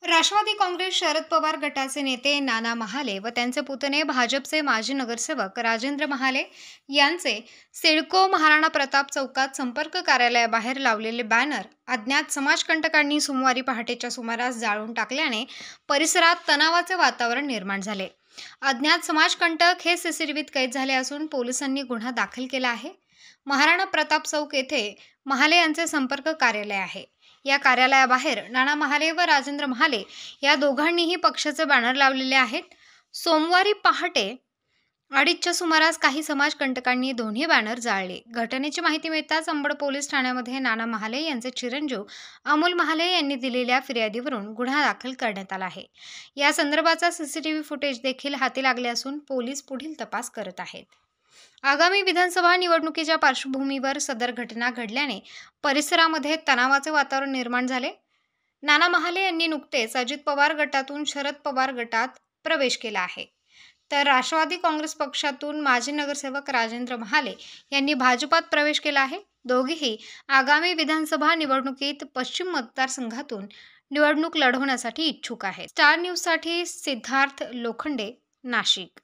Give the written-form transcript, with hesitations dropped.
राष्ट्रवादी काँग्रेस शरद पवार गटाचे नेते नाना महाले व त्यांचे पुतणे भाजपचे माजी नगरसेवक राजेंद्र महाले यांचे सिडको महाराणा प्रताप चौकात संपर्क कार्यालयाबाहेर लावलेले बॅनर अज्ञात समाजकंटकांनी सोमवारी पहाटेच्या सुमारास जाळून टाकल्याने परिसरात तणावाचे वातावरण निर्माण झाले। अज्ञात समाजकंटक हे सीसीटीव्हीत कैद झाले असून पोलिसांनी गुन्हा दाखल केला आहे। महाराणा प्रताप चौक येथे महाले यांचे संपर्क कार्यालय आहे। या कार्यालयाबाहेर नाना महाले व राजेंद्र महाले या दोघांनीही पक्षाचे बॅनर लावलेले आहेत। सोमवारी पहाटे 2:30च्या सुमारास काही समाजकंटकांनी दोन्ही बॅनर जाळले। घटनेची माहिती मिळताच अंबड पोलीस ठाण्यामध्ये नाना महाले यांचे चिरंजीव अमोल महाले यांनी दिलेल्या फिर्यादीवरून गुन्हा दाखल करण्यात आला आहे। या संदर्भाचा सीसीटीव्ही फुटेज देखील हाती लागले असून पोलीस पुढील तपास करत आहेत। आगामी विधानसभा निवडणुकीच्या पार्श्वभूमीवर सदर घटना घडल्याने परिसरामध्ये तणावाचे वातावरण निर्माण झाले। नाना महाले यांनी नुकतेच अजित पवार गटातून शरद पवार गटात प्रवेश केला आहे, तर राष्ट्रवादी काँग्रेस पक्षातून माजी नगरसेवक राजेंद्र महाले यांनी भाजपात प्रवेश केला आहे। दोघेही आगामी विधानसभा निवडणुकीत पश्चिम मतदारसंघातून निवडणूक लढवण्यासाठी इच्छुक आहेत। स्टार न्यूजसाठी सिद्धार्थ लोखंडे, नाशिक।